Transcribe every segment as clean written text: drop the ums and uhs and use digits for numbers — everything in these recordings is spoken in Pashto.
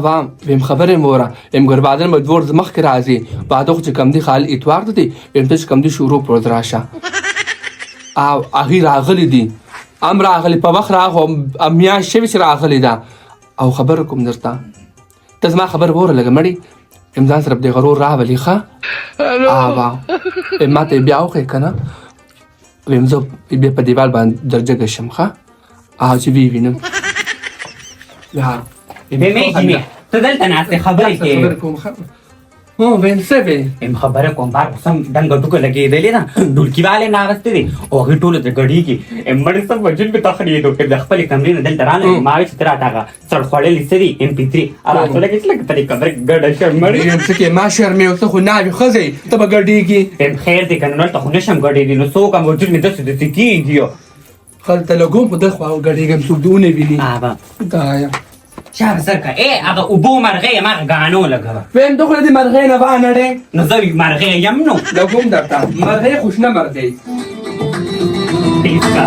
وام ویم خبرې موره ام ګربادن مجبور مخ کې راځي بعدو چې کم دي خال اتوار دي ام ته کم دي شروع پر راشه او اخیر راغلی دي ام راغلی په وخت راغو امیا شوي چې راغلی دا او خبر کوم درته ته زما خبر وره لګ مړی امزان سره د غرور راولي ښه وا ما ته بیا وخه کنه ویم زه بیا په دیوال باندې درجه گشم ښه چې وی وینم یا بمیجی تو دلته ناسته خبرې کې هو وین څه وی ام خبره کوم بار سم دنګ ټوکه لګېدلې نه ډولکی والے ناغستې دي او هغې ټولو ته ګډي کې ام مړ سم وجود به تخریدو کې د خپلې کمرې نه دلته رانه ما وې چې ته راته سړ خوړلې څه دي MP3 راته لګېږي لکه ترې خبرې ګډه شرمړې یم څه کې ما شرمې او ته خو ناوې ښځې ته به ګډېږي ام خیر دی که نه دلته خو نشم ګډېدي نو څوک هم وجود مې داسې داسې کېږي هلته لګوم خو دل خوا ګډېږم څوک دې ونه ویني دا یم شاب سرکه هغه اوبو مرغۍ یم هغه ګانو لګوه ویم ته خو دې مرغۍ نه وانړې نو زه مرغۍ یم نو لګوم درته مرغۍ خوشنه مرغۍ پیسکا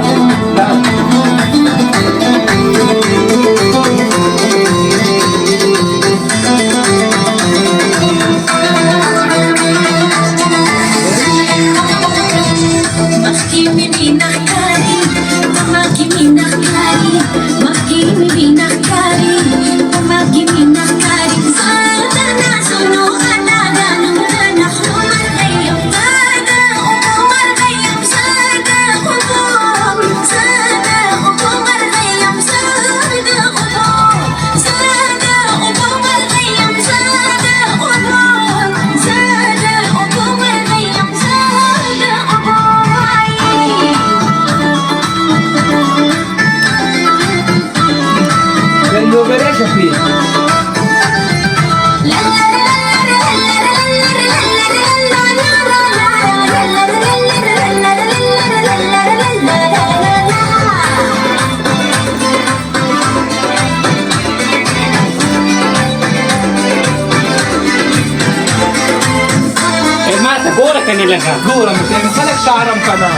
ګورم ته خلک شعرم کنه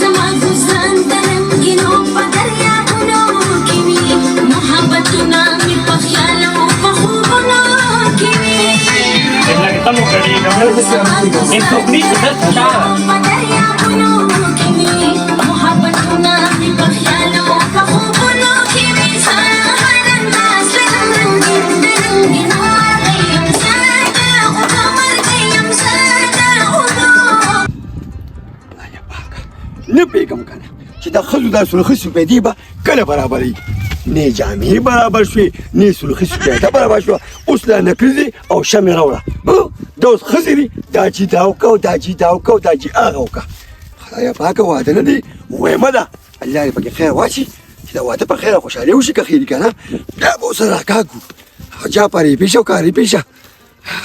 زما ګوزان د رنګینو په دریابونو کې وي محبتونه مې په خیال او په خوبونو کې وي لکه ته مو ګډېږم څوک نشته دلته شعره په دریابونو کې وي محبتونه مې په خیال او په خوبونو کې وي سهارنداز رنګین د رنګینو مرغیم ساده اوبه مرغیم ساده اوبه نه پیګم کنه چې د خزو د سلخي سپېدې به کله برابرې نه جامې برابر شوې نه سلخي سپېده برابر شوه اوس لا نکریزې او شمې راوړه دا اوس ښځې دي دا چې دا وکړه او دا چې دا وکړه او دا چې هغه وکړه خدایه پاکه واده نه دی ویمه ده الله دې پکې خیر واچي چې دا واده په خیر او خوشحالي وشي که خیر کنه دا به اوس راکاږو جا پرې پیشه او کاري پیشه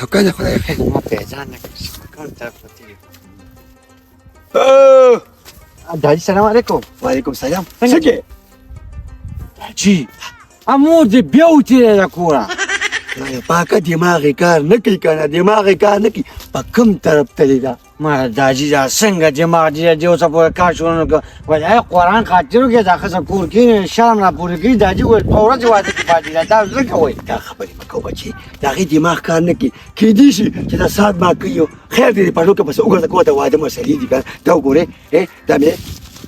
او کنه خدای خیر ما پیژان نکړم کوم طرف ته داجی سلام علیکم وعلیکم سلام څه کې داجی امور دې بیا وتېری ده کوره خدایه پاکه دماغ یې کار نه کوي که نه دماغ یې کار نه کوي په کوم طرف تللی ده ما داجی دا څنګه دماغ دې دې اوسه پورې کار شروع نه کړ وایي قرآن خاطر وکړې دا ښځه کور کې شرم نه پورې کوي داجي وویل په ورځ واده کې پاتې ده دا زه کوئ دا خبرې مه کوه بچې د هغې دماغ کار نه کوي کیدای شي چې دا ساعت ما کوي خیر دی د پټو کې پسې وګرځه کوه د واده مسلې دي که دا وګورې دا مې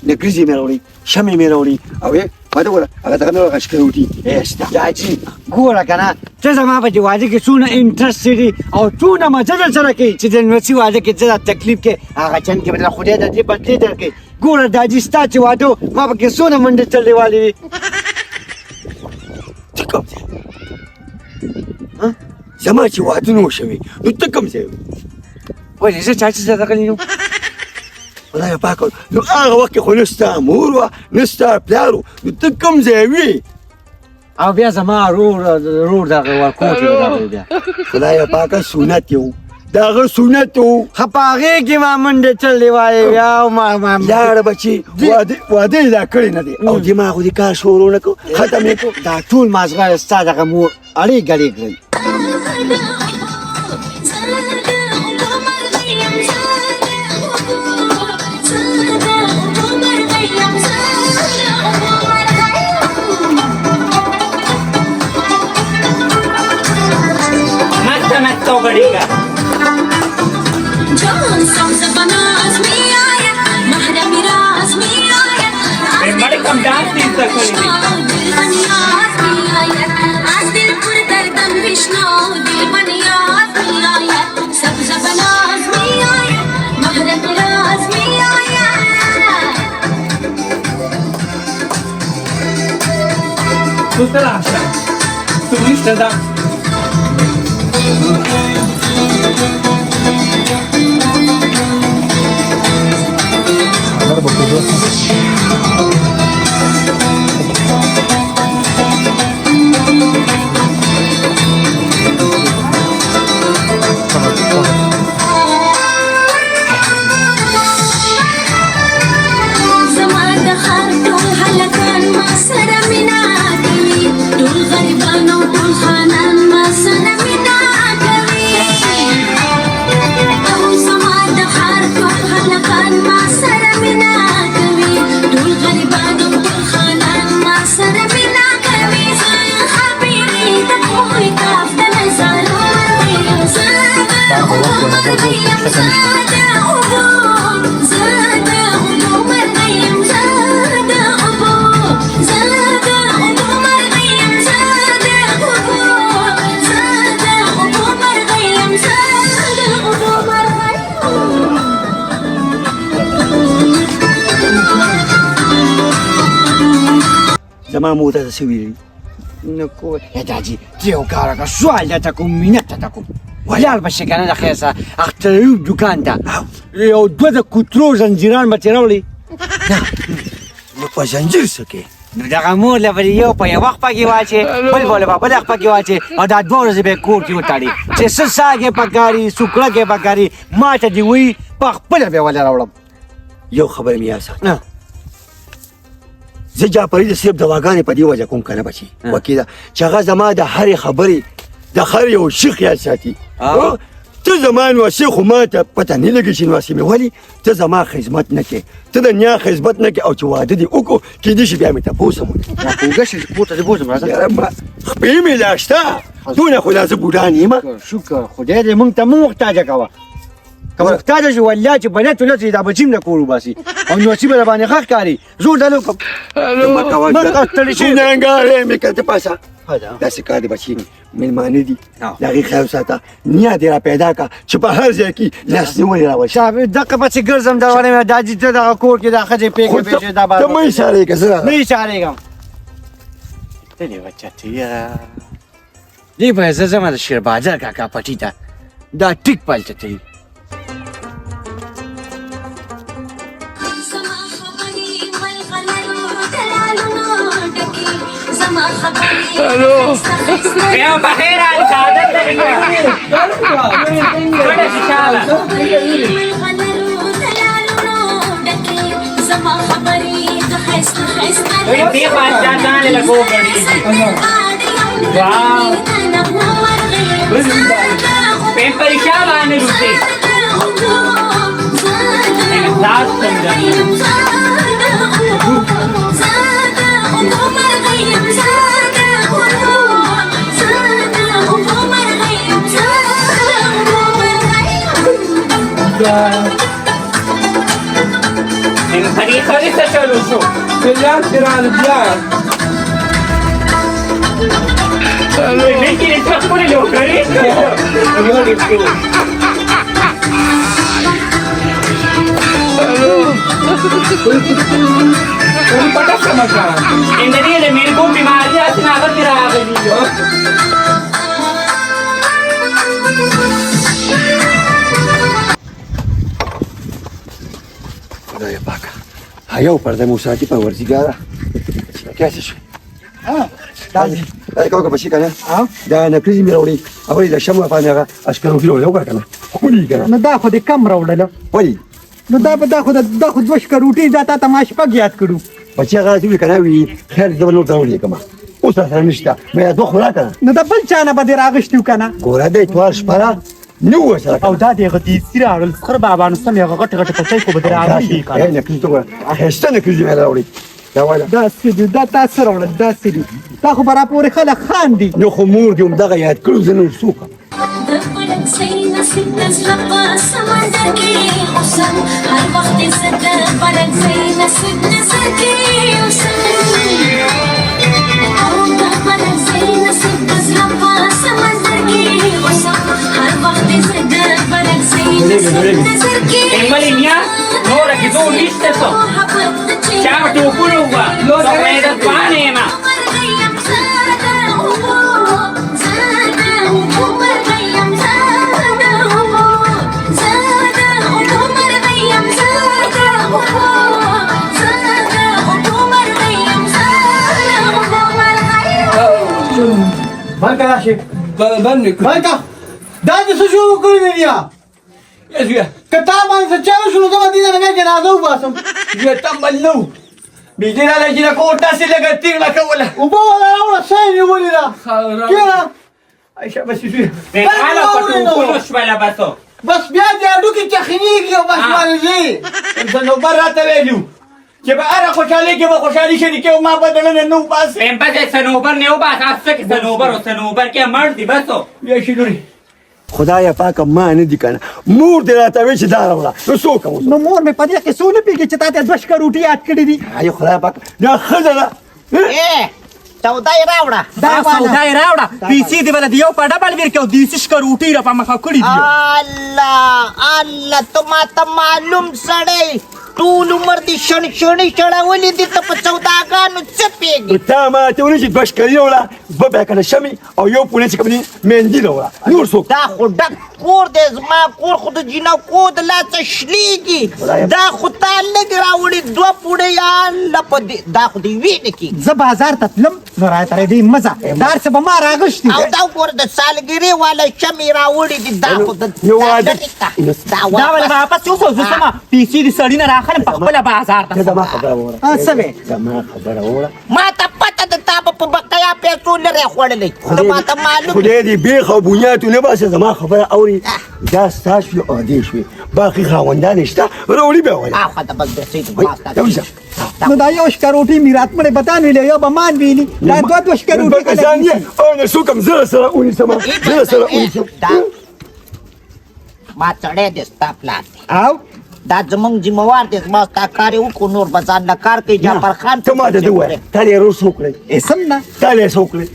نکریزې مې راوړي شمې مې راوړي او واده وګوره هغه دغه مې غش کړی وټي ستا داجي ګوره که نه ته زما په دې واده کې څونه انټرسټ دي او څونه مزه درسره کوي چې د نوڅي واده کې څه تکلیف کې هغه چند کې به خدای د دې بدلې درکوي ګوره داجي ستا چې واده ما پکې څونه منډې چلې والې وي ته کوم ځای زما چې واده نه وشوي نو ته کوم ځای ولې زه چا چې زه دغلي نو خدایه پاکه نو هغه وخت کې خو نه ستا مور وه نه ستا پلار و نو ته کوم ځای وې او بیا زما رور دغه ورکوټ یې راغلی بیا خدایه پاکه سنت یې و د هغه سنت و ښه په هغې کې ما منډې چلې وایې بیا لاړه بچي واده یې دا کړی نه دی او دماغ دې کار شروع نه کړو ختم یې کړو دا ټول مازغه ستا دغه مور اړې ګړې کړئ पड़ेगा جون سبز بناز می آید محرم راز می آید बड़े कम डांस नहीं कर सकते دل بنیاد می آید از دل پر دردم بشنو دل بنیاد می آید سبز بناز می آید محرم راز می آید Sus la așa. Tu niște, da. زمان د خر ټول هلکان ما سره مینا کوي ټول غریبان او ټول خانان ما سره مینا کوي او زمان د خر ټول هلکان ما سره مینا کوي ټول غریبان او ټول خانان ما سره مینا کوي زه خبرې د کوی کاف د نزالو مرغیم زاده مرغیم زاده زما موته څه ویلي نو کو داجي یو کار کا سوال ته کوم مینت ته کوم ولار بشه کنه د خیسه اختیو دکان ته یو دوه د کوترو زنجیران مته راولي نو په زنجیر سکه نو دغه مور له یو په یو وخت پکې واچي بل بوله په بل وخت پکې واچي او دا دوه ورځې به کور کې وتاړي چې څه ساګه پکاري سوکړه کې پکاري ما ته دی وی په خپل به ولا راوړم یو خبر مې یاسه زه جعفري د سیب دواګانې په دې وجه کوم کنه بچي وکیله چې هغه زما د هرې خبرې د هر یو شي خیال ساتي ته زما نواسې خو ما ته پته نه لګي چې نواسې مې ولې ته زما خدمت نه کوې ته د نیا خدمت نه کوې او چې واده دې وکړو کېدای شي بیا مې تپوس هم وکړي اوږه شي کور ته دې بوځم راځه خپې مې لا شته دونه خو لا زه بوډا نه یم شکر خدای دې مونږ ته مو محتاجه کوه که محتاجه شو والله چې بنات ولته دا بچیم نه کور وباسي او نو چې به باندې خخ کاری زور دلو کوم ما کوه چې ننګارې مې کته پاسه داسې کار دی بچي مېلمانه دي د هغې خیال ساته نیا دې را پیدا کړه چې په هر ځای کې لاسنیولې راوړي شابه دغه پسې ګرځم دا ونه دا چې دغه کور کې دا خځې پیګې پیګې دا ته مې اشاره کې زه نه اشارهګم ته دې بچتیا دې په زما د شیر بازار کاکا پټی ته دا ټیک پالته الو يا بخير على سعادتك بڑا ششالا دې بادشاہ ځان له کو غړي واو په پریشا باندې روته احساس څنګه الخليفة لسه شالوا شو بلاد تيران بلاد ممكن يتفقون اللي هو قريب पता समझा ان دي اللي मेरे को बीमारी है ना अगर तेरा आ गई خدای پاکه یو پرده مو ساتي په ورزيګاره کیسه شو دا کومه بشي کنه دا نکريزي مې راوړي او دا شمو په هغه اشکارو کې یو کنه خولي کنه نو دا خو دې کم راوړل وای نو دا خو دوه شکروټي دا ته تماش پګ یاد کړو بچي هغه چې کنه وی خیر دې نور راوړي کما اوس سره نشته مې دوه خوراکه نو دا بل چانه به راغشتو کنه ګوره دې توار شپره نو سره او دا دغه دې سیرا خر بابا نو سم یو غټ غټ پچای کو بدر راوړي کنه نه کیږي ته هسته نه کیږي مې راوړي دا وایي دا سیدی دا تاسو راوړل دا سیدی دا خو برا پورې خلک خان دي نو خو مور دې دغه یاد کړو زنه وسوکه دبرك زي نسيت تزرق سمندر کی حسن ہر وقت زدہ برک زي نسيت نظر کی حسن دبرك زي نسيت تزرق سمندر کی حسن ہر وقت زدہ برک زي نسيت نظر کی Embali mia, ora che tu liste so. Ciao tu pulua. Lo sai da pane ma. مالك يا شيخ بنك مالك دادي شو كل دنيا يا كتاب عن سجارة شو لازم أدينا نجا جنازة وباسم يا تملو بيجينا لجينا كوتا سيلك تيغلا كولا وبولا أولا سين يقولي لا كذا عايشة بس شو Regala tu pulu shwala baso. بس بيادي أدوك تخنيك وبس ما نجي انت برا تبيلو كيف انا خوشالي كيف خوشالي شريكي وما بدلنا النوم بس Empa sanobar ne uba asas ke sanobar ke mar di baso. يا شنوري خدایا پاک ما نه دي کنه مور دې راته وی چې دا راوړه نو څوک اوس نو مور مې پدې کې سونه پیږي چې تاسو 2 کروټي یاد کړی دي آی خدای پاک دا خزره چودای راوړه دا سودای راوړه پیسې دی ول دیو په ډبل ور کې دیسش کروټي را په مخه کړی دی الله الله ته ما ته معلوم سړی ټول عمر دې شڼې چړاولې دي ته په سوداګانو څه پېږي تا ما ته ونی چې بشکري وړه به کنه شمي او یو پونه چې کوم مندي وړه نور څوک دا خو ډک کور دی زما کور خو د جینکو د لاسه شلېږي دا خو تا لږ راوړي 2 پوړې یا الله په دې دا خو دې وینې کې زه بازار ته تلم نو راته دې مزه دار څه به ما راغشتي او دا ګوره د سالګرې والا شمې راوړي دي دا خو د یو واده دا ول واپس یو څه سما پیسې دي سړی نه راخلم په خپل بازار ته دا ما خبره وړه څه دا ما خبره وړه ما ته پته د تا په بقایا پیسو لري خوړلې نو ما ته معلوم خدای دې بیخ او بنیاد نه باسه زما خبره اوري دا ستاسو عادي شوي باقي خاوندان شته وروړي به ولا اخو ته بس د سید واسطه نو دا یو کروټي میرات مړ بتان ویلې یو به مان ویلي دا 2 کروټي کسانیه او نه سوکم زره سره اونې سما زره سره اونې ما چړې د ستا پلان او دا زمونږ ذمہوار دی زما ستا کار یې وکړو نور به ځان نه کار کوي جعفر خان ته ما ته ووایه تا دې روس وکړئ اسم نه تا دې وکړئ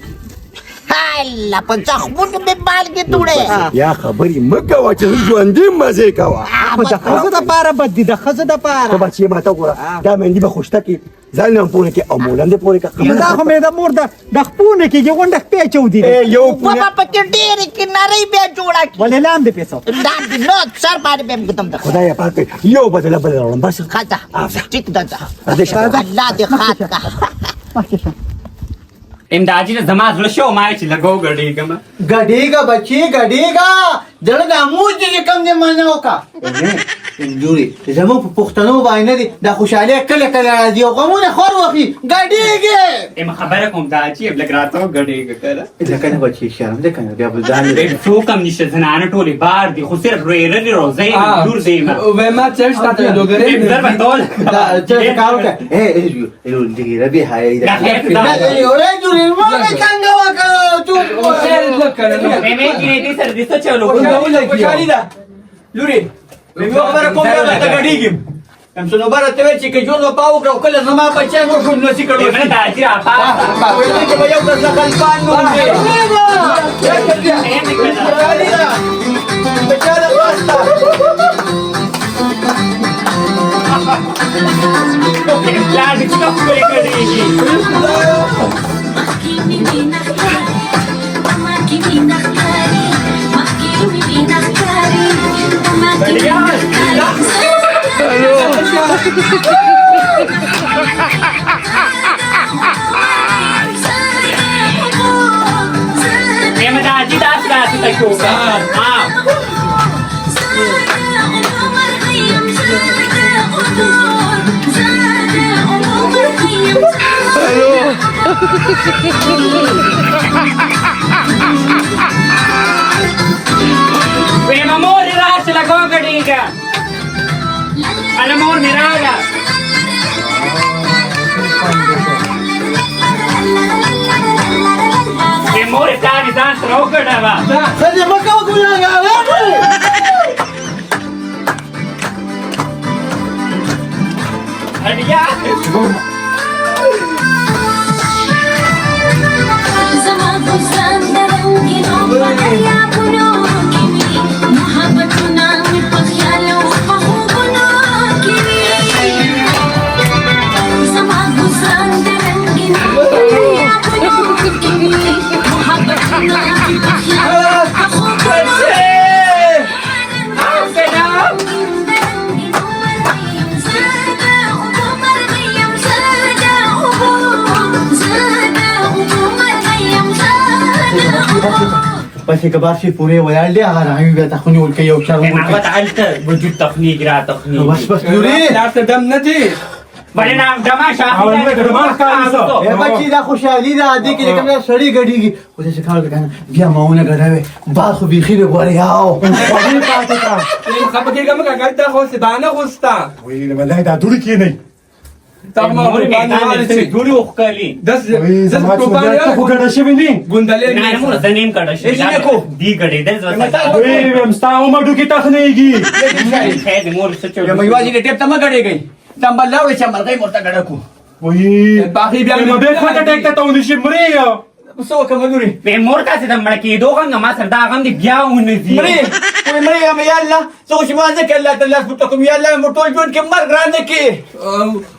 الله په زخمونو مې مالګې توړې یا خبرې مه کوه چې ژوندي مزې کوه خو د ښځو دپاره بد دي د ښځو ته دپاره بچې ما ته وګوره دا مندي به خوشته کړي ځان نه هم پوره کړي او مولم دې پوره کړه دا خو مې د مور د خپونه کېږي غونډه خپې چودي یو بابا پونه پکې ډېرې کنارې بیا جوړه کړي ولې لام دې پیسو لاندې نو سر باندې به مې ګدم د خدای پاک یو بدله بل راوړم بس خځه ټیک ده راځه شه. الله دې خاط کا امداجی ne زما زړه شو ما چې لګو غړې ګم. ګډېګا بچي ګډېګا دړه د اموج دې کم دې منو کا انجوري زمو په پښتنو باندې دي د خوشاله کله کله راځي او غمونه خور وخی ګډېګې ام خبره کوم دا چې بل راتو غړې کړه. ځکه نه بچي شرم دې کنه بیا بل ځان دې څو کم نشه زنانه ټولې بار دي خو صرف رېرلې روزي دور دی ما. وما تعرفش تعطي دوغري در بتول. دا چې کارو کا اے دې ربي هاي دا خیر دا. اورې جوړې مو نه څنګه وکړو تو مې کې دې سر دې څه چلو. خوشالي ده لوري یو خبره کوم دا ګډېګم هم څنو بار ته چې کې جوړ پاو کړو کله زما بچا مو شو نو سې کړو مې دا چې اپا. وایي چې یو د ځکل پان نو بچاله واسطه لا دې څه کوي کړې. امداجی داس داس تکو کا. Prima amore lascia la coca diga. All'amore mi raga. مور پلار یې ځان سره وګڼوه ښځې مه کوه ګناهګارانې اډیا زما گلستان د رنګینو په دریابونو کې وي محبتونه مې په خیالو په خوبونو کې وي زما گلستان د رنګینو په دریابونو کې وي محبتونه مې په خیالو په خوبونو کې وي پسې که بار شي پورې ویاړ دی هغه راوي بیا ته خو نیول کوي یو چا محبت هلته وجود تخنیک را تخنیک بس بس نورې پلار ته دم نه دی بلې نه دماشه بچي دا خوشحالي ده دې کې کوم سړی ګډېږي خو داسې کار وکړه کنه بیا ماونه ګډوي باد خو بیخي نه غواړي هاو خپه کېږه مه کاکا ته خو سبانه غوستا وایي والله دا دوړي کې نه تا ما جوړي وښکلي دس زما څه خو ګډه شوي دي ګوندلې نه مور زه نیم کړه شي دی ګډېدل زه وایي ستا عمر ډوکې تخنېږي خیر دې مور څه چوي یوازې د ټیپ ته مه ګډېږئ دمبل لاوړئ چې مرغۍ ورته ګډه کړو وایي باقي بیا مې به خواته ټیک ته تاونې شي مرې څه وکړم نورې به مور تاسې د مړه کېدو غم نه ما سره دا غم دې بیا ونه ځي مرې وایي مرې یم یا الله زه خو چې ما نه کې الله ته لاس پورته کوم یا الله مې ټول ژوند کې مرګ رانه کې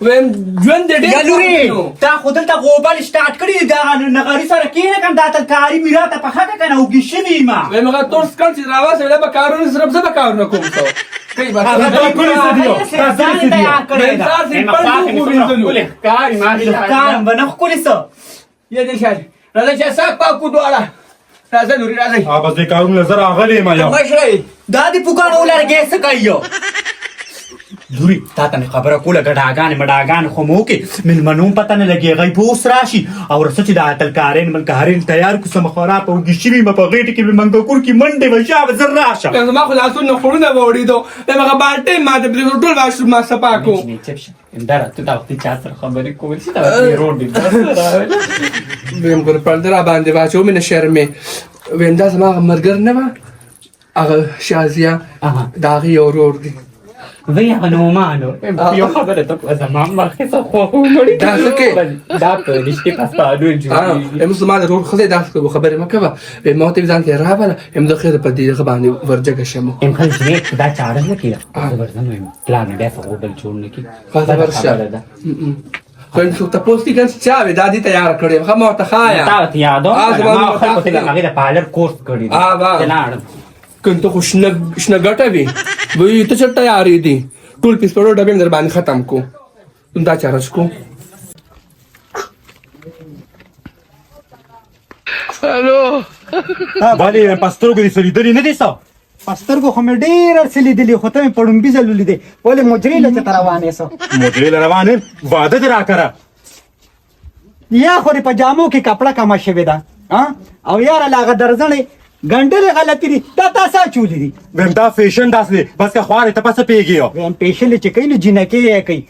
ویم ژوند دې یا لوري ډېر تا خو دلته غوبل سٹارټ کړی دی دا نغاري سره کېنه کنه دا تلکاري میراته په خټه کنه وګی شوي ما ویم هغه تور سکل چې راوځي دا به کارونه سره زه به کارونه کوم څه کوي بس هغه دا کولې څه دیو تاسو څه دیو کاری ما کان بنه خولې سو یا دې شاید راځه چې ساک پاکو دواړه راځه نورې راځئ بس دې کارونه زه راغلی ما یو مشرئ دا دې پوکانو ولرګې څه کوي لوري تا ته مې خبره کوله ګډاګانې مډاګانې خو مو کې مېلمنو هم پته نه لګېږي په اوس راشي او رسه چې دا تلکارین ملکارین تیار کړو څه مخوره په وږي شوي مه په غېټې کې مې منګکور کې منډې به شا به زر راشه زما خو لاسونه خورونه به وړېدو ویم هغه بالټۍ ماته پرېږدو ټول واشروم ما صفا کړو اندره ته دا وختي چا سره خبرې کول چې دا روډ دې ویم ګوره پرده را باندې واچو مې نه شرمې ویم دا زما هغه ملګر نه وه هغه شازیه د هغې یو ورور دی وی هغه نومانو یو خبره ته کوه زما مخکې څه خواخو مړي دا څه کوې؟ دا په رښتې پسپادو جوړېږي یم زما د ورور ښځی داسې خبرې مه کوه ویم ما ورته ځان کې راوله یم زه خیر په دې هغه باندې ورجګه شم یم خلک دا چاره نه کېده زه ورځم ویم پلار مې بیا څه غوبل جوړ نه کړي خاصه ورشه خو یم څوک تپوس کړي کنه چې چا وې دا دې تیاره کړې یم ښه ما ورته ښایه تا ورته یادوم ما خلکو ته د هغې د پارلر کورس کړی دی لاړم که ته خو شنه ګټه وي وایي ته چېرته تیارې دي ټول پیسپوړو ډبې مې در باندې ختم کو دا چاره کو ولې په سترګو دې څه لیدلي نه دي څه په سترګو خو مې ډېر څه لیدلي خو ته مې په ړومبي ځل ولیدې ولې مجرې له ته روانې سو مجرې له روان یم واده دې راکړه یا خو دې په جامو کې کپړه کمه شوې ده او یاره له هغه درځنې ګنډلې غلطي دي دا تا څه اچولي دي ویم دا فیشن داسې دی بس که خوارې ته پسه پوهېږي ویم پیشنې چې کوي نو جینکې یې کوي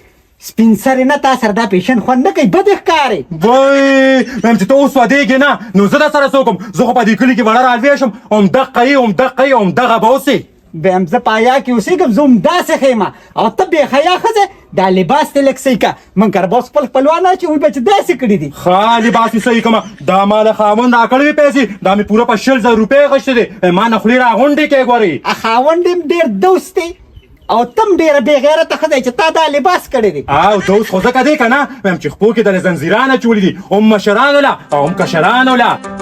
سپین سرې نه تا سره دا پیشن خوند نه کوي بد ښکارې وای ویم چې ته اوس ودېږې نه نو زه در سره څه وکړم زه خو په دې کلي کې وړه رالوی شم همدقه یې همدقه یې همدغه به اوسې ویم زه په حیا کې اوسېږم زه همداسې ښه یم او ته بې حیا ښځه دا لباس دې لږ صحیح که من کره به اوس خپل خپلوان اچوي به چې داسې کړي دي ښه لباس یې صحیح کړمه دا ما له خاوند راکړې وې پیسې دا مې پوره په 60,000 روپۍ اخیستې دي ما نه خولې راغونډې کې ګورې خاوند یم ډېر دوست دی او تم ډېره بې غیرته ښه دی چې تا دا لباس کړی دی او دوست خو ځکه دی که نه ویم چې خپو کې دلې زنځیران اچولي دي هم مشرانو له او هم کشرانو له